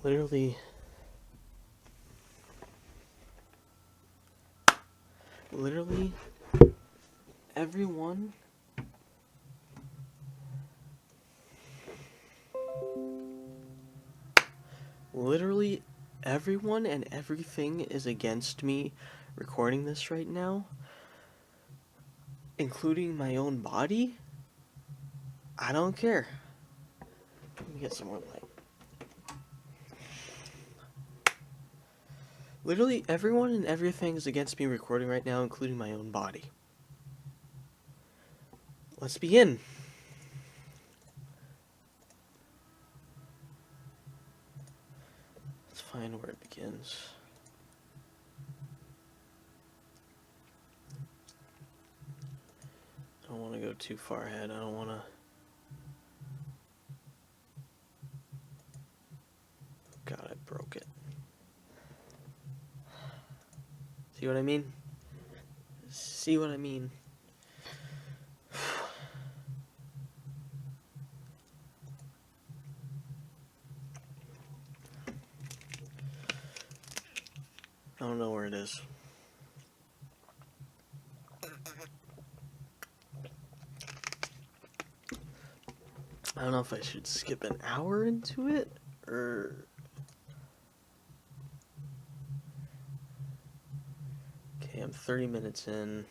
Literally, literally everyone literally everyone and everything is against me recording this right now, including my own body. I don't care. Let me get some more light. Literally everyone and everything is against me recording right now, including my own body. Let's begin. Let's find where it begins. I don't want to go too far ahead. I don't want to... God, I broke it. See what I mean? See what I mean? I don't know where it is. I don't know if I should skip an hour into it, or... Okay, I'm 30 minutes in.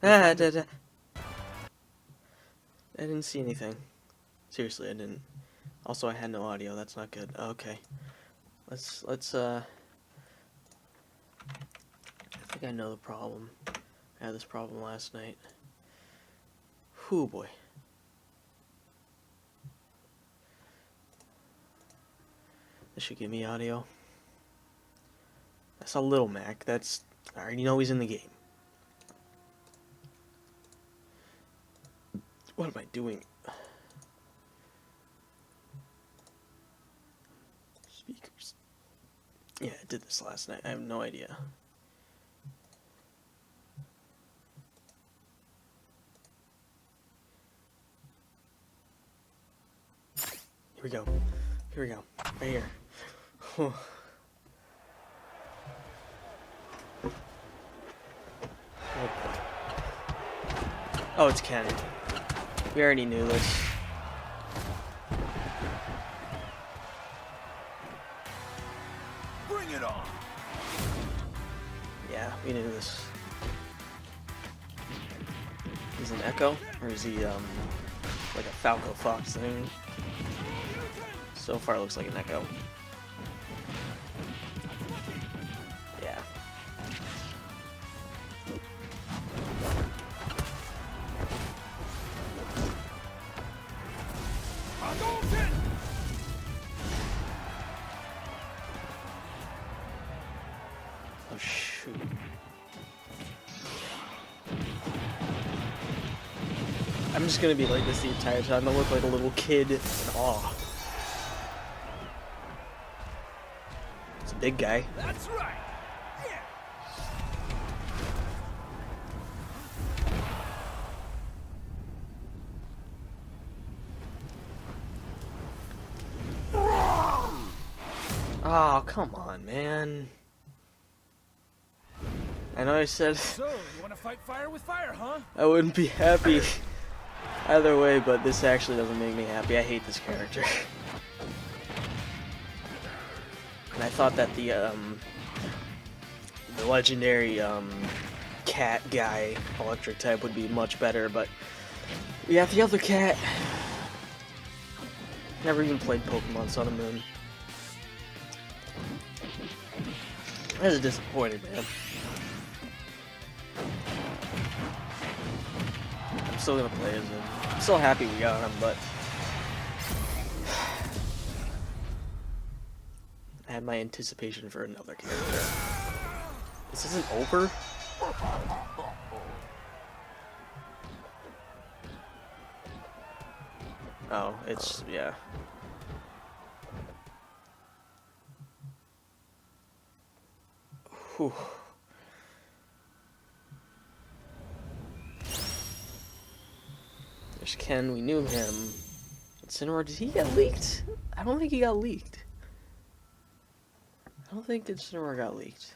I didn't see anything. Seriously, I didn't. Also, I had no audio. That's not good. Okay. Let's I think I know the problem. I had this problem last night. Whew, boy. This should give me audio. I saw Little Mac. That's... I already know he's in the game. What am I doing? Speakers. Yeah, I did this last night. I have no idea. Here we go. Here we go. Right here. Oh, it's Ken. We already knew this. Bring it on. Yeah, we knew this. He's an Echo, or is he like a Falco Fox thing? So far, it looks like an Echo. Yeah. Oh shoot. I'm just gonna be like this the entire time. I look like a little kid in awe. It's a big guy. That's right. Yeah. Oh, come on, man. I know I said So, you want to fight fire with fire, huh? I wouldn't be happy either way, but this actually doesn't make me happy. I hate this character. And I thought that the legendary cat guy, electric type, would be much better, but we got the other cat. Never even played Pokemon Sun and Moon. I was disappointed, man. I'm still gonna play as him. I'm still happy we got him, but I had my anticipation for another character. This isn't over? Oh, it's, yeah. Whew. There's Ken, we knew him. Incineroar, did he get leaked? I don't think he got leaked. I don't think Incineroar got leaked.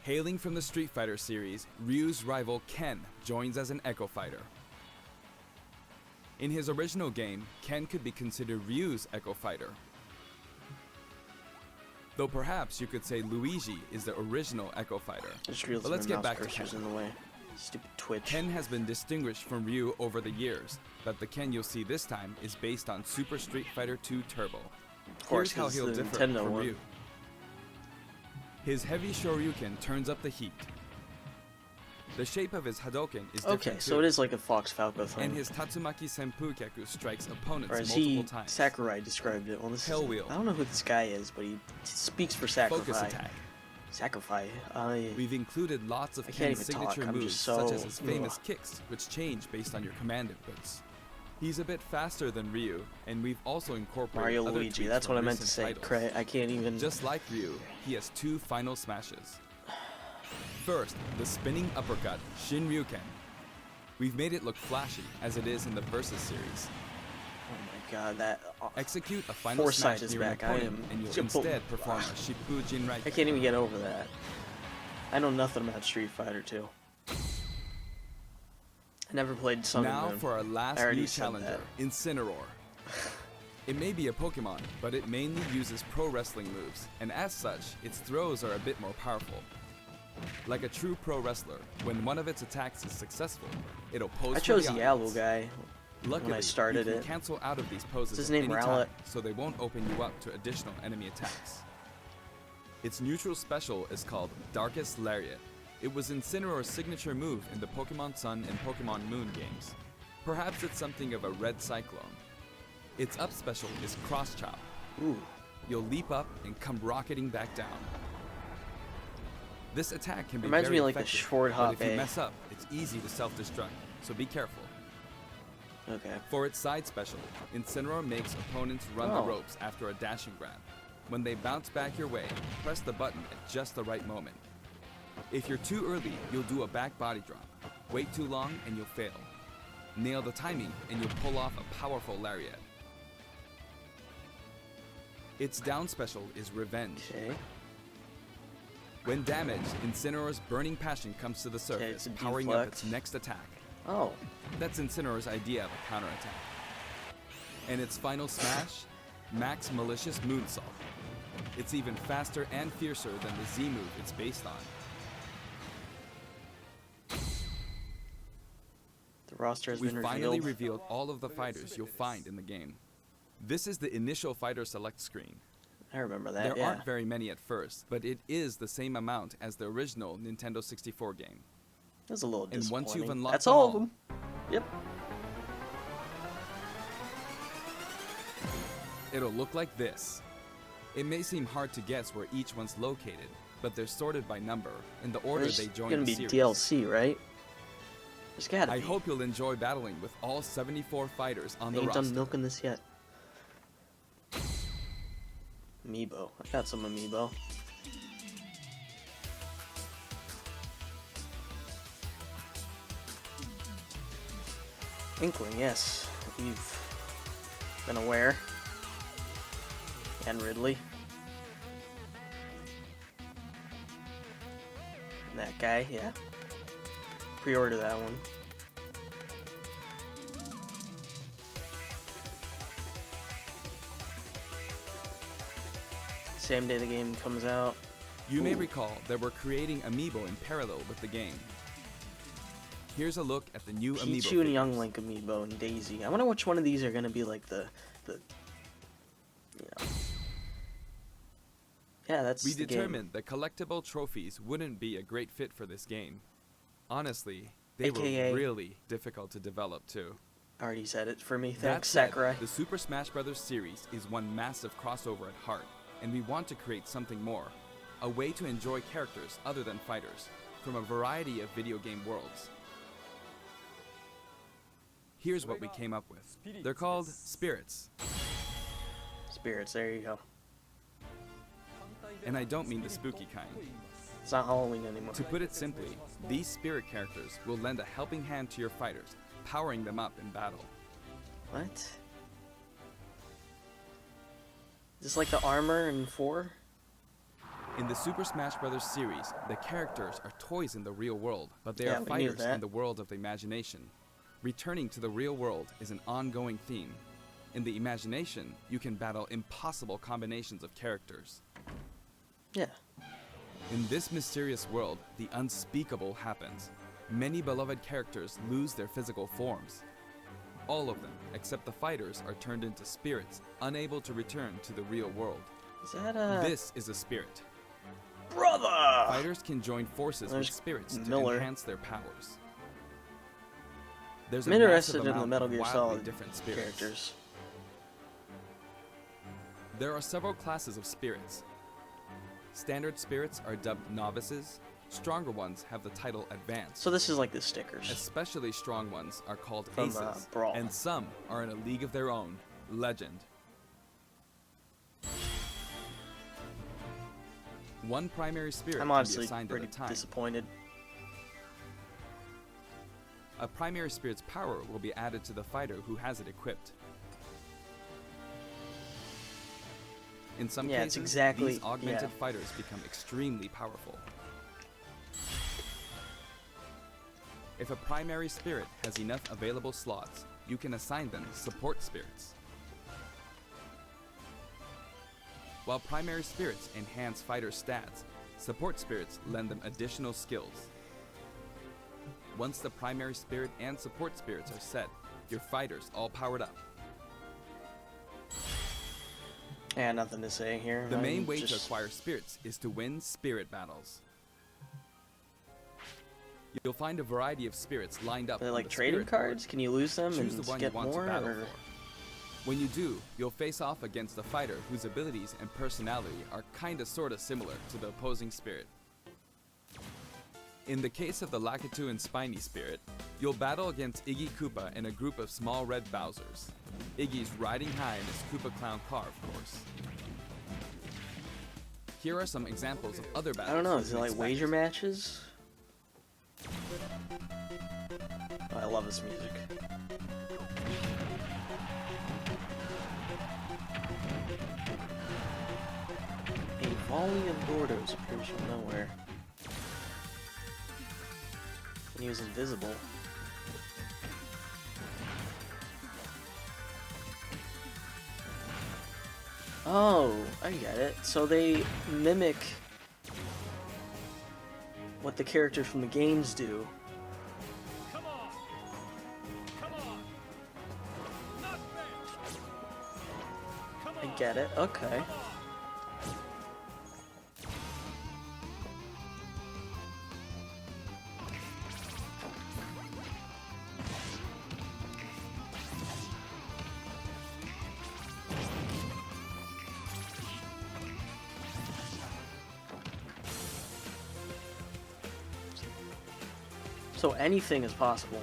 Hailing from the Street Fighter series, Ryu's rival Ken joins as an Echo Fighter. In his original game, Ken could be considered Ryu's Echo Fighter. Though perhaps you could say Luigi is the original Echo Fighter. I just realized But let's my get mouse back to cursor's Ken. in the way. Stupid Twitch. Ken has been distinguished from Ryu over the years, but the Ken you'll see this time is based on Super Street Fighter II Turbo. Of course, Here's how 'cause he'll the differ Nintendo from one. Ryu. His heavy Shoryuken turns up the heat. The shape of his Hadoken is different Okay, so too, it is like a Fox Falco thing. and his Tatsumaki Senpukyaku strikes opponents or as multiple he, times. Sakurai described it. Well, this Hell is, Wheel. I don't know who this guy is, but he speaks for Sakurai. Focus attack. Sacrifice. We've included lots of I can't Ken's even talk, signature I'm moves, just such so- as his famous ugh. kicks, which change based on your command inputs. He's a bit faster than Ryu, and we've also incorporated Mario other Luigi. tweaks That's from what I meant to recent say. titles. I can't even. Just like Ryu, he has two final smashes. First, the spinning uppercut, Shinryuken. We've made it look flashy, as it is in the Versus series. Oh my god, that. Execute a final Foresight smash is near an back. I opponent, am- and you'll Jump- instead perform a Shippu Jinrai. I can't even get over that. I know nothing about Street Fighter 2. I never played Sun and Now Moon. for our last I already new said challenger, Incineroar. It may be a Pokemon, but it mainly uses pro wrestling moves, and as such, its throws are a bit more powerful. Like a true pro wrestler, when one of its attacks is successful, it'll pose I for chose the the audience. Yalu guy. Luckily, I started you can it. cancel out of these poses his at name, any Rowlet? time, so they won't open you up to additional enemy attacks. Its neutral special is called Darkest Lariat. It was Incineroar's signature move in the Pokemon Sun and Pokemon Moon games. Perhaps it's something of a red cyclone. Its up special is Cross Chop. Ooh. You'll leap up and come rocketing back down. This attack can be Reminds very me of, like, the effective, short but hop if you A. mess up, it's easy to self-destruct, so be careful. Okay. For its side special, Incineroar makes opponents run Oh. the ropes after a dashing grab. When they bounce back your way, press the button at just the right moment. If you're too early, you'll do a back body drop. Wait too long and you'll fail. Nail the timing and you'll pull off a powerful lariat. Its down special is Revenge. Okay. When damaged, Incineroar's Burning Passion comes to the surface, it's a powering up deflect. its next attack. Oh. That's Incineroar's idea of a counterattack. And its final smash, Max Malicious Moonsault. It's even faster and fiercer than the Z move it's based on. The roster has We've been finally revealed. revealed all of the fighters you'll find in the game. This is the initial fighter select screen. I remember that, There yeah. aren't very many at first, but it is the same amount as the original Nintendo 64 game. That's a little And disappointing. once you've unlocked That's them all of all- them. Yep. It'll look like this. It may seem hard to guess where each one's located, but they're sorted by number in the order There's they join gonna the be series. DLC, right? There's gotta I be. hope you'll enjoy battling with all 74 fighters on They the ain't done roster. milking this yet. Amiibo. I got some Amiibo. Inkling, yes. We've been aware. And Ridley. And that guy, yeah. Pre-order that one. Same day the game comes out. You may Ooh. recall that we're creating Amiibo in parallel with the game. Here's a look at the new Amiibo Pichu and Young figures. Link Amiibo and Daisy. I wonder which one of these are gonna be like the you know. Yeah, that's We the determined that collectible trophies wouldn't be a great fit for this game. Honestly, they AKA were really difficult to develop too. game. Already said it for me. That Thanks, said, Sakurai. the Super Smash Bros. Series is one massive crossover at heart, and we want to create something more. A way to enjoy characters other than fighters, from a variety of video game worlds. Here's what we came up with. They're called Spirits. Spirits, there you go. And I don't mean the spooky kind. It's not Halloween anymore. To put it simply, these spirit characters will lend a helping hand to your fighters, powering them up in battle. What? Is this like the armor in 4? In the Super Smash Bros. Series, the characters are toys in the real world, but they Yeah, are we knew fighters that. in the world of the imagination. Returning to the real world is an ongoing theme. In the imagination, you can battle impossible combinations of characters. Yeah. In this mysterious world, the unspeakable happens. Many beloved characters lose their physical forms. All of them, except the fighters, are turned into spirits, unable to return to the real world. Is that a This is a spirit. brother? Fighters can join forces There's with spirits to Miller. enhance their powers. There's I'm a interested massive in the amount Metal of Gear wildly Solid different spirits. characters. There are several classes of spirits. Standard spirits are dubbed novices. Stronger ones have the title advanced. So this is like the stickers. Especially strong ones are called From, aces, Brawl. and some are in a league of their own, legend. One primary spirit I'm can be honestly assigned at pretty a time. disappointed. A primary spirit's power will be added to the fighter who has it equipped. In some Yeah, it's cases, exactly- these augmented yeah. fighters become extremely powerful. If a primary spirit has enough available slots, you can assign them support spirits. While primary spirits enhance fighter stats, support spirits lend them additional skills. Once the primary spirit and support spirits are set, your fighters all powered up. Yeah, nothing to say here. The main I'm way to just- acquire spirits is to win spirit battles. You'll find a variety of spirits lined up. Are they on like the trading spirit board. cards? Can you lose them Choose and the one get you want more? to battle Or... for. When you do, you'll face off against a fighter whose abilities and personality are kinda sorta similar to the opposing spirit. In the case of the Lakitu and Spiny spirit, you'll battle against Iggy Koopa and a group of small red Bowsers. Iggy's riding high in his Koopa Clown car, of course. Here are some examples of other battles. I don't know. you Is it can like expect. wager matches? Oh, I love this music. A volley of Gordos appears from nowhere. And he was invisible. Oh, I get it. So they mimic what the characters from the games do. Come on! Come on! Not bad! Come I on! get it. Okay. Come on! So anything is possible.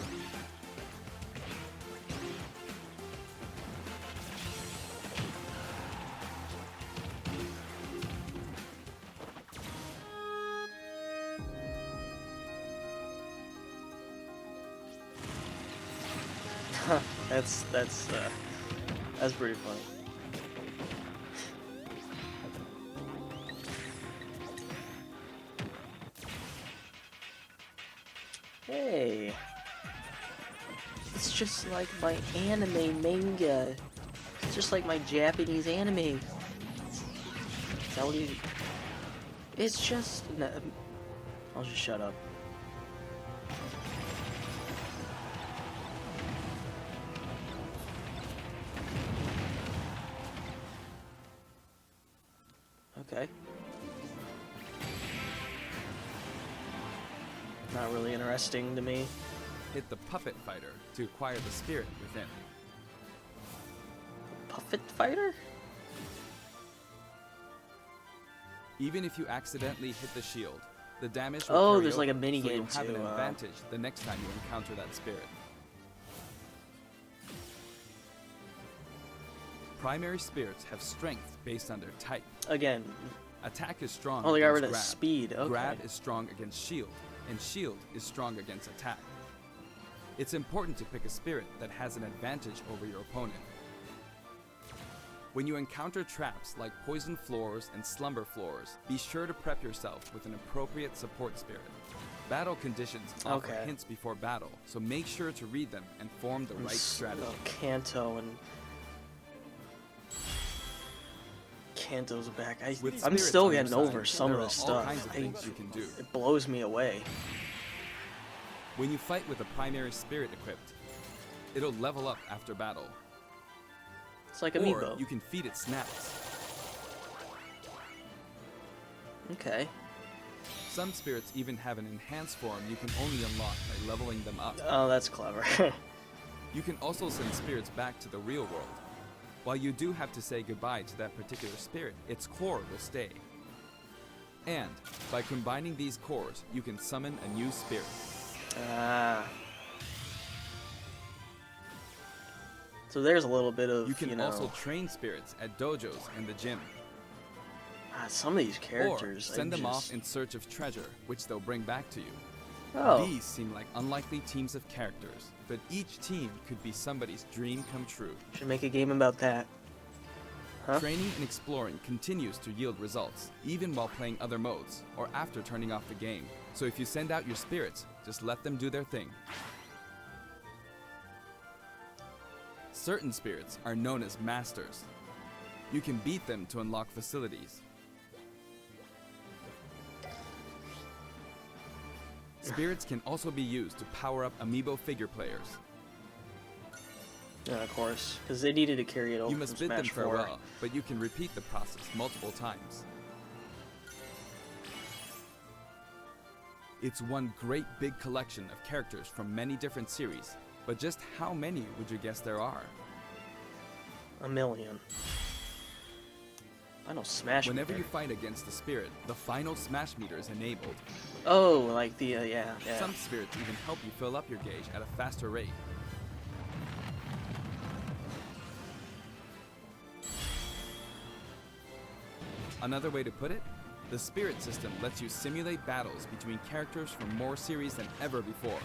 That's pretty funny. Hey, it's just like my anime manga. It's just like my Japanese anime. Is that what you? It's just. No, I'll just shut up. Okay. Not really interesting to me. Hit the puppet fighter to acquire the spirit within. Puppet fighter? Even if you accidentally hit the shield, the damage will Oh, carry there's like a over, mini so game you'll have an too, advantage the next time you encounter that spirit. Primary spirits have strength based on their type. Again. Attack is strong Oh, they got against rid of grab. speed. Okay. Grab is strong against shield, and shield is strong against attack. It's important to pick a spirit that has an advantage over your opponent. When you encounter traps like poison floors and slumber floors, be sure to prep yourself with an appropriate support spirit. Battle conditions offer Okay. hints before battle, so make sure to read them and form the right strategy. Kanto and Kanto's back. With I'm spirits still on your getting side, over some there of are this all stuff. kinds of things you can do. It blows me away. When you fight with a primary spirit equipped, it'll level up after battle. It's like Or Amiibo. you can feed it snacks. Okay. Some spirits even have an enhanced form you can only unlock by leveling them up. Oh, that's clever. You can also send spirits back to the real world. While you do have to say goodbye to that particular spirit, its core will stay. And by combining these cores, you can summon a new spirit. Ah. So there's a little bit of, You can you know, also train spirits at dojos and the gym. some of these characters. Or send I them just... off in search of treasure, which they'll bring back to you. Oh, These seem like unlikely teams of characters, but each team could be somebody's dream come true. should make a game about that. Huh? Training and exploring continues to yield results, even while playing other modes, or after turning off the game. So if you send out your spirits, just let them do their thing. Certain spirits are known as masters. You can beat them to unlock facilities. Spirits can also be used to power up amiibo figure players. Yeah, of course, because they needed to carry it over You must from bid them Smash 4. farewell, but you can repeat the process multiple times. It's one great big collection of characters from many different series, but just how many would you guess there are? A million. I know Smash Whenever Meter. you fight against a spirit, the final smash meter is enabled. Oh, like the yeah. Some spirits even help you fill up your gauge at a faster rate. Another way to put it, the spirit system lets you simulate battles between characters from more series than ever before.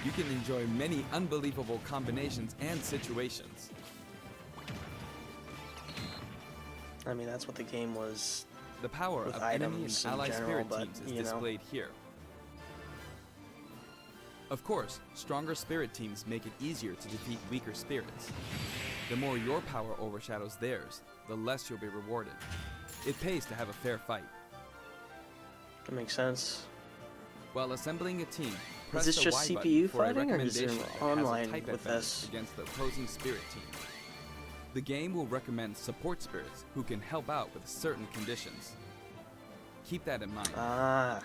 You can enjoy many unbelievable combinations and situations. I mean, that's what the game was. The power With of enemy and items in ally general, spirit but, teams is you know. displayed here. Of course, stronger spirit teams make it easier to defeat weaker spirits. The more your power overshadows theirs, the less you'll be rewarded. It pays to have a fair fight. That makes sense. While assembling a team, press this the just Y CPU button for a fighting, or is there recommendation that has a online type with advantage this? against the opposing spirit team. The game will recommend support spirits who can help out with certain conditions. Keep that in mind. Ah,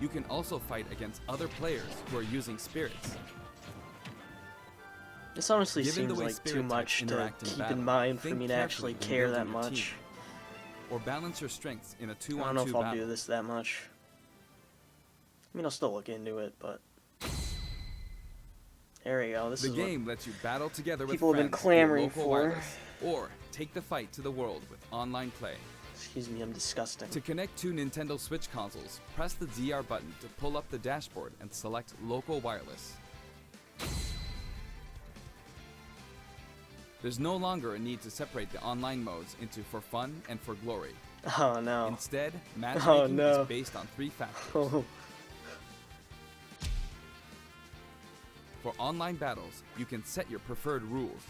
You can also fight against other players who are using spirits. this honestly Given the seems way like too spirit much types to interact in keep battle, in mind for think me to actually carefully when care that building your much. team. Or balance your strengths in a I 2-on-2 don't know if I'll battle. do this that much. I mean, I'll still look into it, but there we go. This The is game lets you battle together with people have been friends clamoring through local for. wireless, or take the fight to the world with online play. Excuse me, I'm disgusting. To connect two Nintendo Switch consoles, press the DR button to pull up the dashboard and select local wireless. There's no longer a need to separate the online modes into for fun and for glory. Oh no. Instead, matchmaking no. is based on 3 factors. Oh, For online battles, you can set your preferred rules.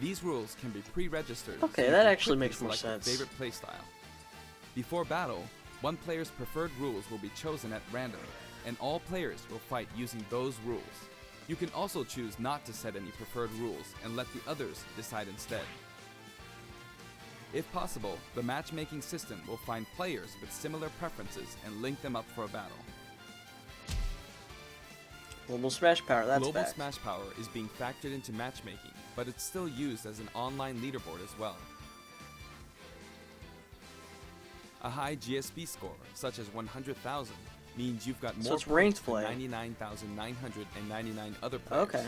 These rules can be pre-registered. Okay, you that can actually quickly makes more select sense. your favorite playstyle. Before battle, one player's preferred rules will be chosen at random, and all players will fight using those rules. You can also choose not to set any preferred rules and let the others decide instead. If possible, the matchmaking system will find players with similar preferences and link them up for a battle. Global Smash Power, that's Global back. Smash Power is being factored into matchmaking, but it's still used as an online leaderboard as well. A high GSP score, such as 100,000, means you've got So more it's ranked points than play. 99,999 other players. Okay.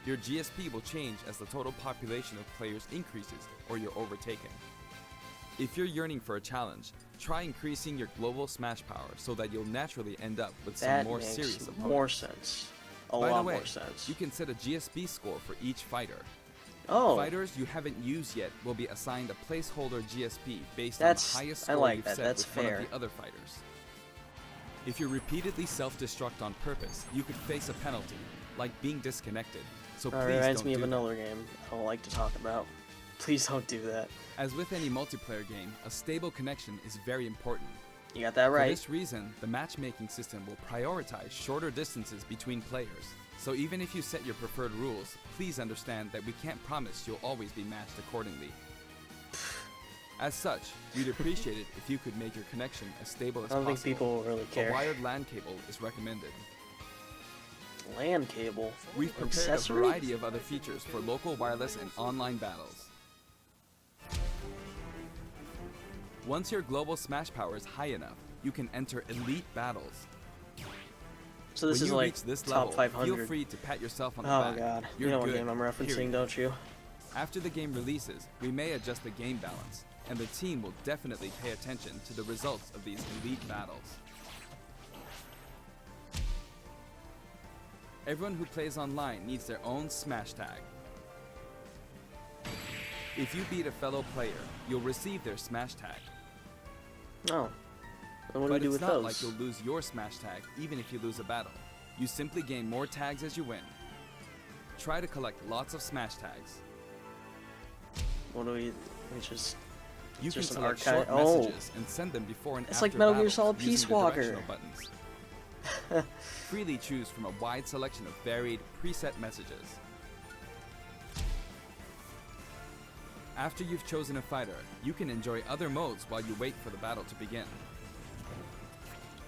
Your GSP will change as the total population of players increases or you're overtaken. If you're yearning for a challenge, try increasing your global smash power so that you'll naturally end up with some That more makes serious opponents. more sense. A By the lot way, more sense. you can set a GSP score for each fighter. Oh, Fighters you haven't used yet will be assigned a placeholder GSP based That's- on the highest I score like you've that. set That's with one fair. of the other fighters. If you repeatedly self-destruct on purpose, you could face a penalty, like being disconnected. So that please reminds don't me of do that. another game I don't like to talk about. Please don't do that. As with any multiplayer game, a stable connection is very important. You got that For right. this reason, the matchmaking system will prioritize shorter distances between players. So even if you set your preferred rules, please understand that we can't promise you'll always be matched accordingly. As such, we'd appreciate it if you could make your connection as stable as I don't possible. think people will really A care. wired LAN cable is recommended. LAN cable. We've prepared Accessory? a variety of other features for local wireless and online battles. Once your global smash power is high enough, you can enter elite battles. So this when is you like reach this top level, 500. feel free to pat yourself on the Oh back. god, You're you know what good, game I'm referencing, period. don't you? After the game releases, we may adjust the game balance, and the team will definitely pay attention to the results of these elite battles. Everyone who plays online needs their own smash tag. If you beat a fellow player, you'll receive their smash tag. Oh. And what do But we do it's with not those? like you'll lose your smash tag even if you lose a battle. You simply gain more tags as you win. Try to collect lots of smash tags. What do we just... You It's can just an select archive- short oh. messages and send them before and It's after like Metal Gear battles Solid using Peace the Walker. directional buttons. Freely choose from a wide selection of varied preset messages. After you've chosen a fighter, you can enjoy other modes while you wait for the battle to begin.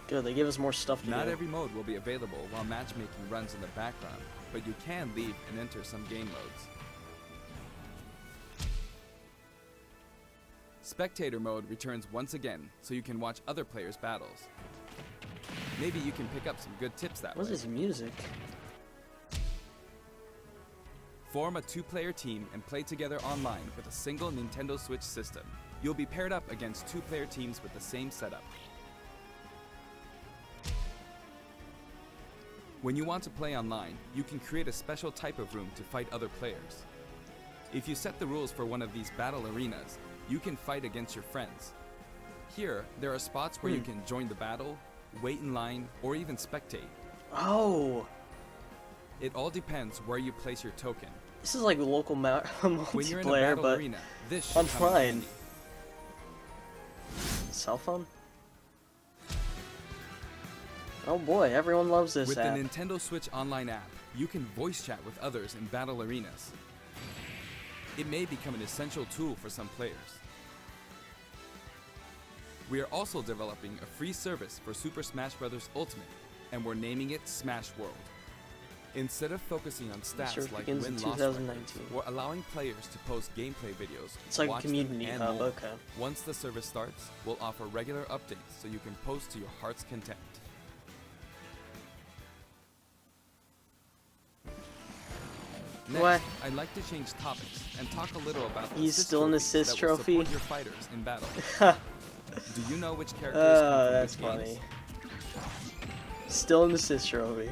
Good, they give us more stuff to Not do. every mode will be available while matchmaking runs in the background, but you can leave and enter some game modes. Spectator mode returns once again, so you can watch other players' battles. Maybe you can pick up some good tips that What's way. this music? Form a two-player team and play together online with a single Nintendo Switch system. You'll be paired up against two-player teams with the same setup. When you want to play online, you can create a special type of room to fight other players. If you set the rules for one of these battle arenas, you can fight against your friends. Here, there are spots where you can join the battle, wait in line, or even spectate. Oh! It all depends where you place your token. This is like local When you're in a multiplayer, battle but arena, this should come in online. handy. cell phone? Oh boy, everyone loves this With app. the Nintendo Switch Online app, you can voice chat with others in battle arenas. It may become an essential tool for some players. We are also developing a free service for Super Smash Bros. Ultimate, and we're naming it Smash World. Instead of focusing on stats Service like begins in win-loss 2019. records, we're allowing players to post gameplay videos, It's like a watch them, community and hub, more. okay. Once the service starts, we'll offer regular updates so you can post to your heart's content. Next, What? I'd like to change topics and talk a little about the He's assist still an trophies assist that will trophy? support your fighters in battle. Do you know which characters come from That's which games? funny. Still an assist trophy.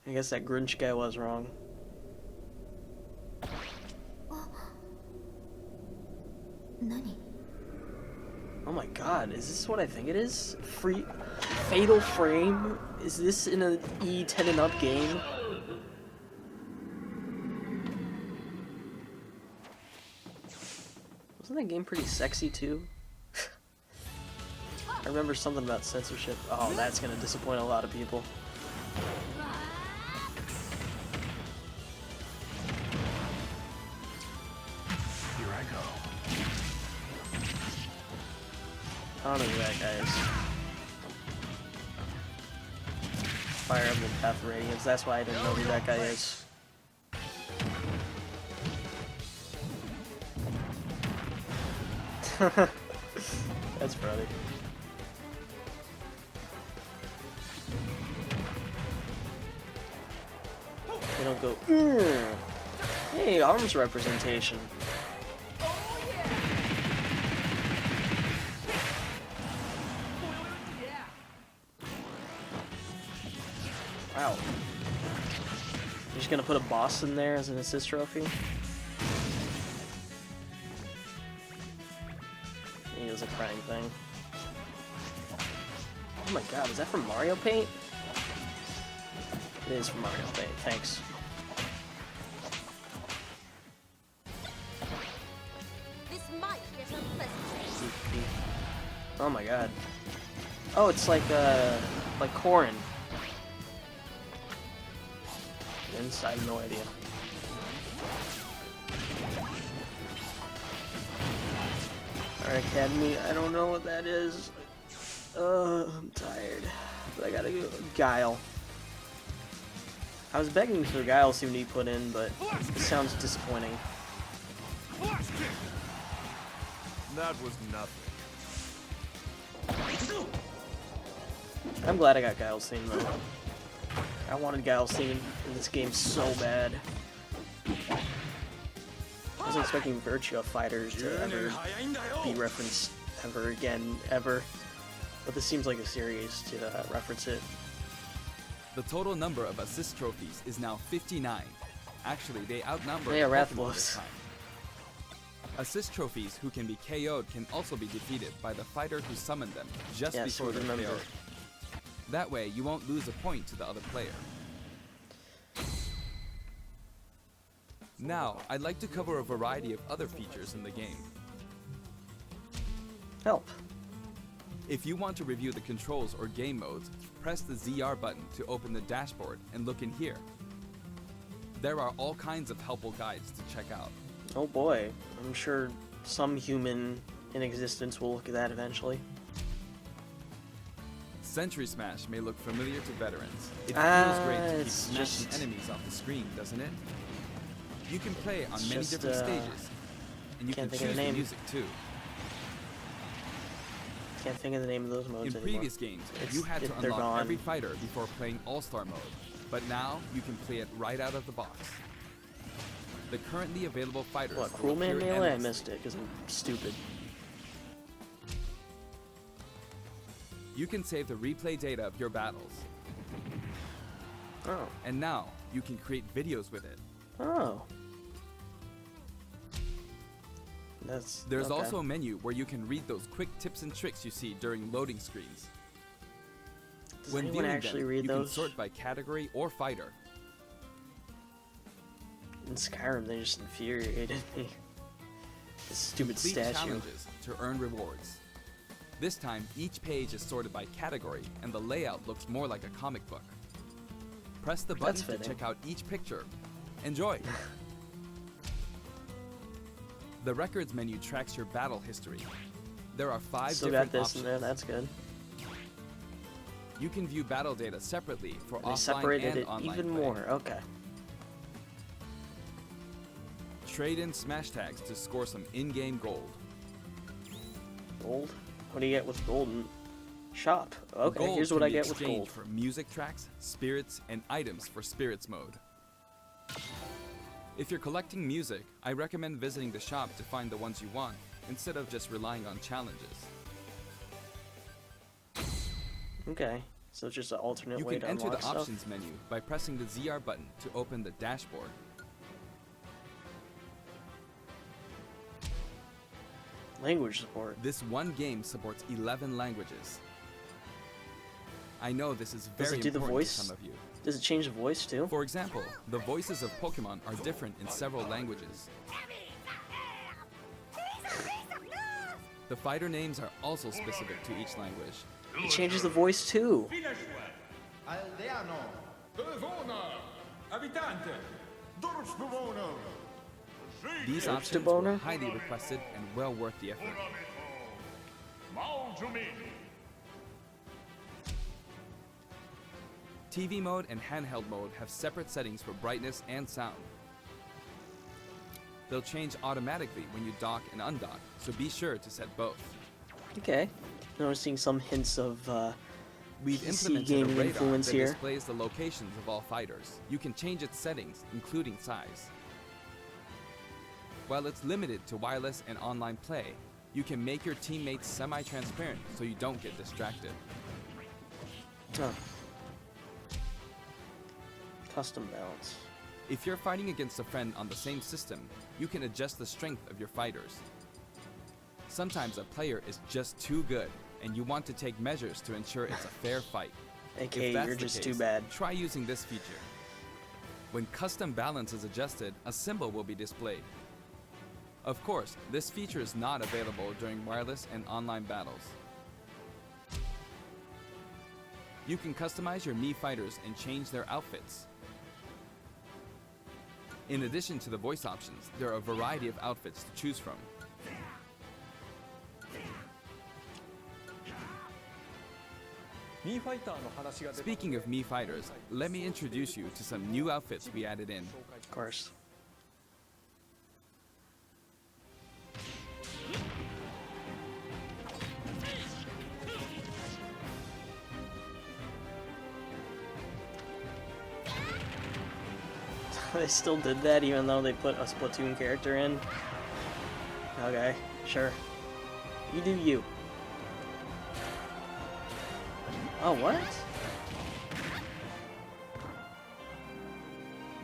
I guess that Grinch guy was wrong. Nani? Oh my god, is this what I think it is? Fatal Frame? Is this in an E10 and up game? Wasn't that game pretty sexy too? I remember something about censorship. Oh, that's gonna disappoint a lot of people. Here I go. I don't know who that guy is. Fire Emblem Path of Radiance, that's why I didn't know who that guy is. That's funny. They don't go, Hey, arms representation. Wow. You're just gonna put a boss in there as an assist trophy? He does a crying thing. Oh my god, is that from Mario Paint? It is from Mario Paint, thanks. This might get unpleasant. Oh my god. Oh, it's like Corrin. I have no idea. Alright, Academy, I don't know what that is. I'm tired. But I gotta go. Guile. I was begging for Guile soon to be put in, but it sounds disappointing. That was nothing. I'm glad I got Guile's theme though. I wanted Guile's theme in this game so bad. I wasn't expecting Virtua Fighters to ever be referenced ever again, ever. But this seems like a series to reference it. The total number of assist trophies is now 59. Actually, they outnumber Yeah, Pokemon Rathalos. this time. Assist trophies who can be KO'd can also be defeated by the fighter who summoned them just Yes, before we they're remember. KO'd. That way, you won't lose a point to the other player. Now, I'd like to cover a variety of other features in the game. Help. If you want to review the controls or game modes, press the ZR button to open the dashboard and look in here. There are all kinds of helpful guides to check out. Oh boy, I'm sure some human in existence will look at that eventually. Century Smash may look familiar to veterans. It Ah, feels great to keep it's smashing just- enemies off the screen, doesn't it? You can play on It's many just, different stages, and you can can't think of choose the the name. music too. Can't think of the name of those modes In anymore. previous games, you had to they're unlock gone. every fighter before playing All-Star mode, but now you can play it right out of the box. The currently available fighters What, will Cruel Man appear Melee? I endlessly. missed it because I'm stupid. You can save the replay data of your battles, Oh. and now you can create videos with it. Oh. That's There's okay. also a menu where you can read those quick tips and tricks you see during loading screens. Does When anyone viewing actually them, read you those? can sort by category or fighter. In Skyrim, they just infuriated me. This stupid Complete statue. challenges to earn rewards. This time, each page is sorted by category, and the layout looks more like a comic book. Press the button That's to fitting. check out each picture. Enjoy! The records menu tracks your battle history. There are 5 Still different got this options. in there. That's good. You can view battle data separately for They offline separated and it online even play. more. Okay. Trade in smash tags to score some in-game gold. Gold. What do you get with gold? Shop. Okay. Gold Here's what can I be get with exchanged gold. for music tracks, spirits, and items for spirits mode. If you're collecting music, I recommend visiting the shop to find the ones you want, instead of just relying on challenges. Okay. So it's just an alternate You way can to enter unlock the stuff. options menu by pressing the ZR button to open the dashboard. Language support. This one game supports 11 languages. I know this is Does very it do the important voice? to some of you. Does it change the voice too? For example, the voices of Pokemon are different in several languages. The fighter names are also specific to each language. It changes the voice too. Aldeano. Devona. Abitante. Dorfbewohner. These Oops, options Deboner? were highly requested and well worth the effort. TV mode and handheld mode have separate settings for brightness and sound. They'll change automatically when you dock and undock, so be sure to set both. Okay. Noticing some hints of We've PC implemented a gaming radar influence that here. displays the locations of all fighters. You can change its settings, including size. While it's limited to wireless and online play, you can make your teammates semi-transparent so you don't get distracted. Oh. Custom balance. If you're fighting against a friend on the same system, you can adjust the strength of your fighters. Sometimes a player is just too good, and you want to take measures to ensure it's a fair fight. AKA, If that's you're the just case, too bad. Try using this feature. When custom balance is adjusted, a symbol will be displayed. Of course, this feature is not available during wireless and online battles. You can customize your Mii fighters and change their outfits. In addition to the voice options, there are a variety of outfits to choose from. Speaking of Mii fighters, let me introduce you to some new outfits we added in. Of course. They still did that even though they put a Splatoon character in? Okay, sure. You do you. Oh, what?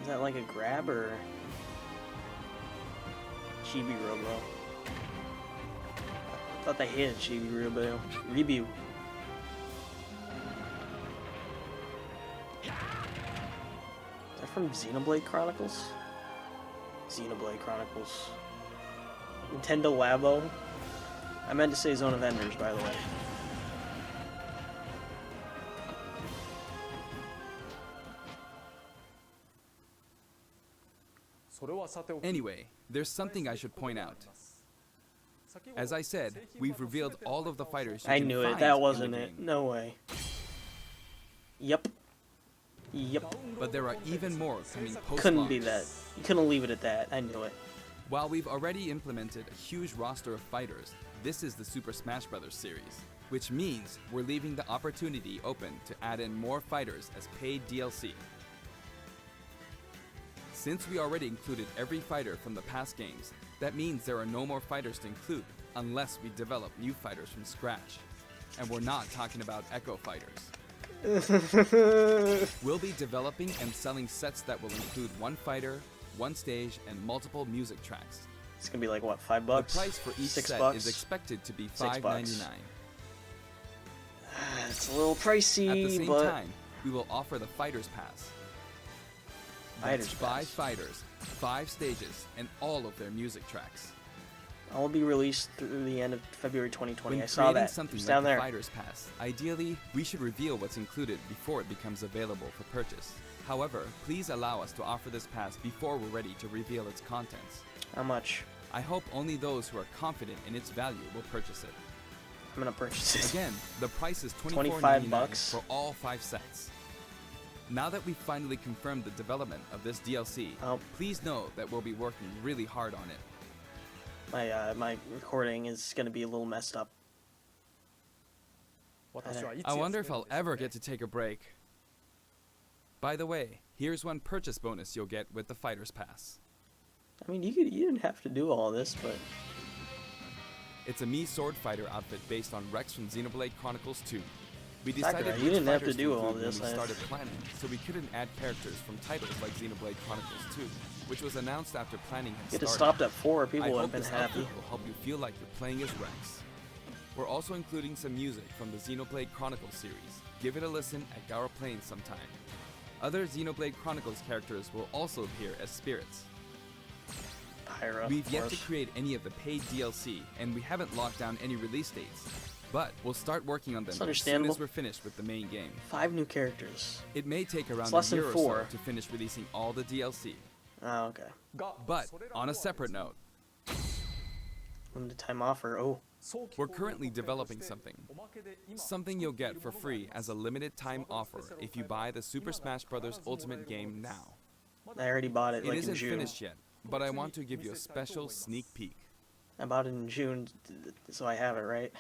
Is that like a grab or Chibi Robo? I thought they hated Chibi Robo. Rebu. Is that from Xenoblade Chronicles? Xenoblade Chronicles. Nintendo Labo. I meant to say Zone of Enders, by the way. Anyway, there's something I should point out. As I said, we've revealed all of the fighters you I can knew it. find That in wasn't the it. game. No way. Yep. Yep. But there are even more coming post-launch. Couldn't be that. You couldn't leave it at that. I knew it. While we've already implemented a huge roster of fighters, this is the Super Smash Bros. Series, which means we're leaving the opportunity open to add in more fighters as paid DLC. Since we already included every fighter from the past games, that means there are no more fighters to include unless we develop new fighters from scratch. And we're not talking about Echo fighters. We'll be developing and selling sets that will include one fighter, one stage, and multiple music tracks. It's gonna be like what, $5? The price for each set $6? is expected to be $6. $5.99. It's a little pricey, At the same but time, we will offer the Fighters Pass. Fighters That's 5 Pass. fighters, 5 stages, and all of their music tracks. All be released through the end of February 2020. When I saw creating that. something It's like down the there. Fighters Pass, ideally, we should reveal what's included before it becomes available for purchase. However, please allow us to offer this pass before we're ready to reveal its contents. How much? I hope only those who are confident in its value will purchase it. I'm gonna purchase it. Again, the price is $25 $24.99 for all 5 sets. Now that we've finally confirmed the development of this DLC, Oh. please know that we'll be working really hard on it. My recording is gonna be a little messed up. I wonder if I'll ever get to take a break. By the way, here's one purchase bonus you'll get with the Fighters Pass. I mean, you didn't have to do all this, but It's a Mii Sword Fighter outfit based on Rex from Xenoblade Chronicles 2. We Sakura, decided you which didn't have to fighters do all include this, when we I- started planning, so we couldn't add characters from titles like Xenoblade Chronicles 2, which was announced after planning had if it started. stopped at 4, people I would hope have been this happy. outfit will help you feel like you're playing as Rex. We're also including some music from the Xenoblade Chronicles series. Give it a listen at Garo Plains sometime. Other Xenoblade Chronicles characters will also appear as spirits. Pyra, We've of yet to course. create any of the paid DLC, and we haven't locked down any release dates. But we'll start working on them It's as soon understandable. as we're finished with the main game. 5 new characters. It may take around It's a less than year or 4. so to finish releasing all the DLC. Oh, okay. But on a separate note, Limited time offer. Oh, we're currently developing something you'll get for free as a limited time offer if you buy the Super Smash Bros. Ultimate game now. I already bought it It like in isn't June. finished yet, but I want to give you a special sneak peek. I bought it in June, so I have it, right?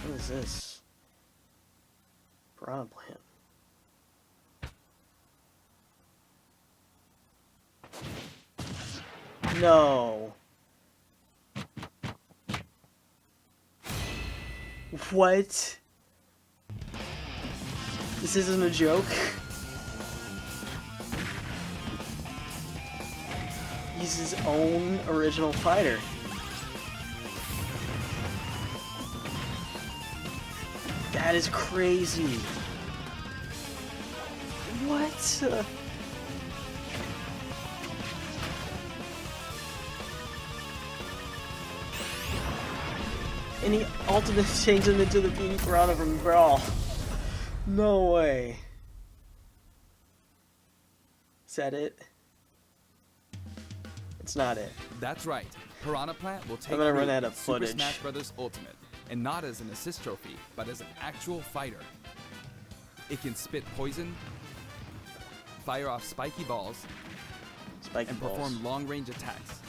What is this? Piranha plant. No. What? This isn't a joke? He's his own original fighter. That is crazy. What? And he ultimately changed him into the Petey Piranha from Brawl. No way. Is that it? It's not it. That's right. Piranha Plant will take I'm gonna run root out of in Super footage. Smash Bros. Ultimate, and not as an assist trophy, but as an actual fighter. It can spit poison, fire off spiky balls, Spike and balls. perform long-range attacks.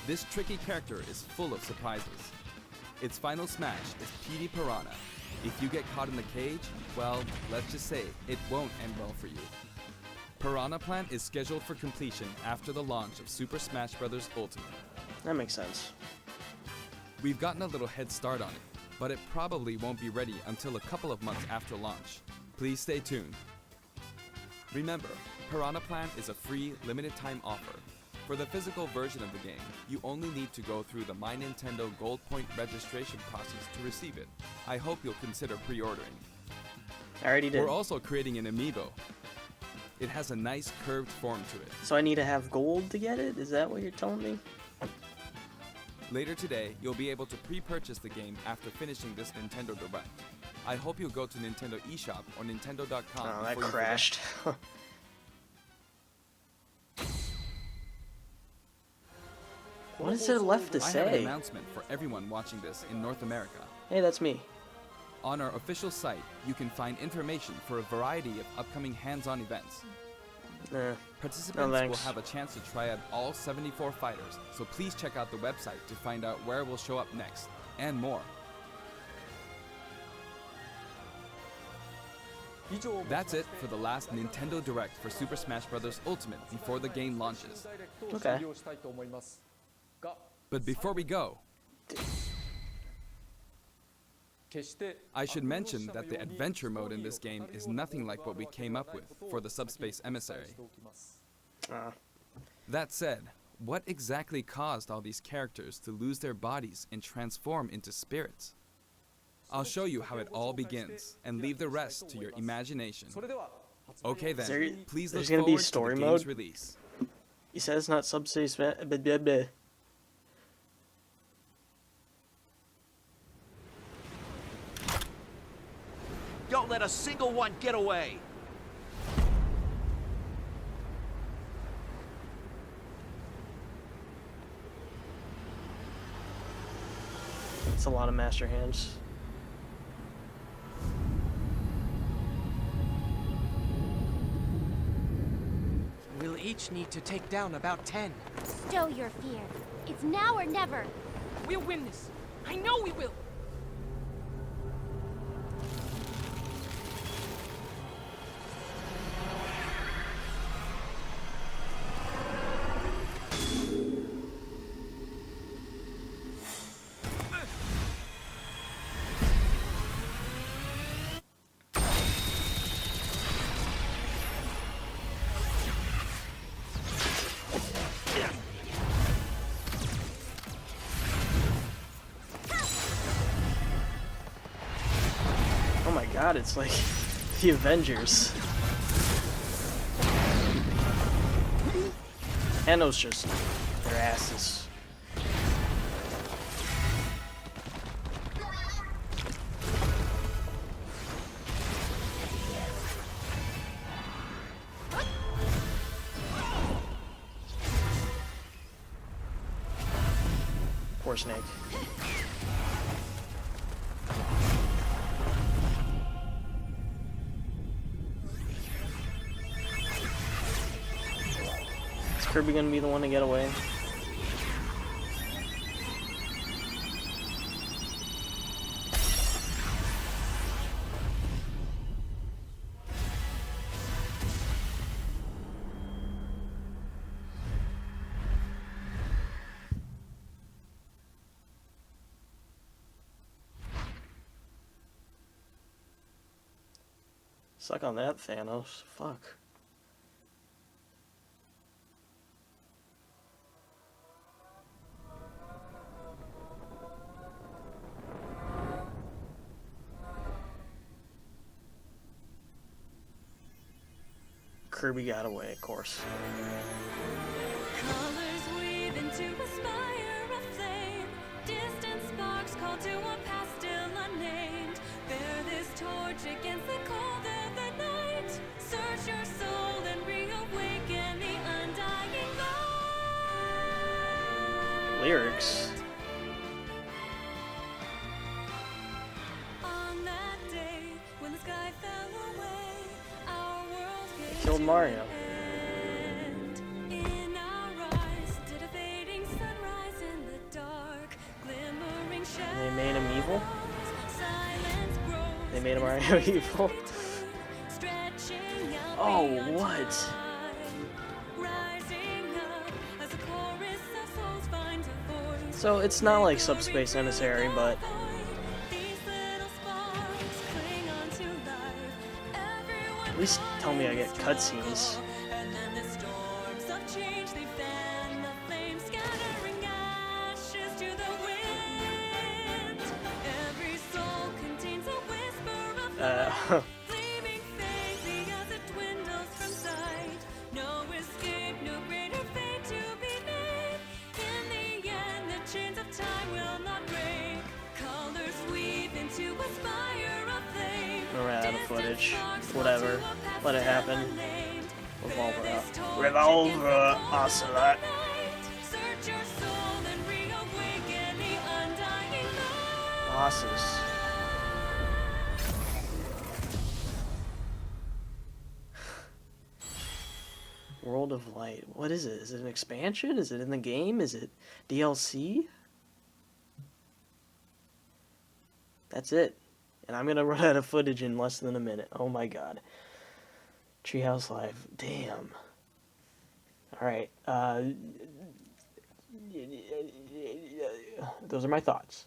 This tricky character is full of surprises. Its final smash is Petey Piranha. If you get caught in the cage, well, let's just say it won't end well for you. Piranha Plant is scheduled for completion after the launch of Super Smash Bros. Ultimate. That makes sense. We've gotten a little head start on it, but it probably won't be ready until a couple of months after launch. Please stay tuned. Remember, Piranha Plant is a free, limited-time offer. For the physical version of the game, you only need to go through the My Nintendo Gold Point registration process to receive it. I hope you'll consider pre-ordering. I already did. We're also creating an amiibo. It has a nice curved form to it. So I need to have gold to get it? Is that what you're telling me? Later today, you'll be able to pre-purchase the game after finishing this Nintendo Direct. I hope you'll go to Nintendo eShop or Nintendo.com. Oh, that before you crashed. What is there left to forget. I have an say? announcement for everyone watching this in North America. Hey, that's me. On our official site, you can find information for a variety of upcoming hands-on events. Participants will thanks. have a chance to try out all 74 fighters, so please check out the website to find out where we'll show up next, and more. That's it for the last Nintendo Direct for Super Smash Bros. Ultimate before the game launches. Okay. But before we go, I should mention that the adventure mode in this game is nothing like what we came up with for the Subspace Emissary. That said, what exactly caused all these characters to lose their bodies and transform into spirits? I'll show you how it all begins, and leave the rest to your imagination. Okay then, please look there's gonna be forward story to the game's mode? release. He says it's not Subspace. Blah, blah. Don't let a single one get away! It's a lot of master hands. We'll each need to take down about 10. Stow your fear. It's now or never. We'll win this. I know we will. Oh my god, it's like the Avengers. Thanos just their asses. Poor Snake. Is Kirby gonna be the one to get away? Suck on that, Thanos. Fuck. Kirby got away, of course. Colors weave into a spire of flame. Distant sparks call to a past still unnamed. Bear this torch against the cold of the night. Search your soul and reawaken the undying light. Lyrics. On that day, when the sky fell away, our world Killed Mario. in our eyes did a fading sunrise in the dark, glimmering shadows. They made him evil? Silence grows They made him in Mario space evil? between, stretching out Oh, beyond what? time, rising up as a chorus of souls find a voice. So it's not like Subspace Emissary, but at least tell me I get cutscenes. And then the storms of change they fan the flames, scattering ashes to the wind. Every soul contains a whisper of light, gleaming faintly as it dwindles from sight. No escape, no greater fate to be made. In the end, the chains of time will not break. Colors weave into a spire of flame. We're out of footage. Whatever. Let it happen. Revolver up. Revolver, Revolver, Ocelot. Search your soul and reawaken the undying light. Bosses. World of Light. What is it? Is it an expansion? Is it in the game? Is it DLC? That's it. And I'm gonna run out of footage in less than a minute. Oh my god. Treehouse Live. Damn. Alright. Those are my thoughts.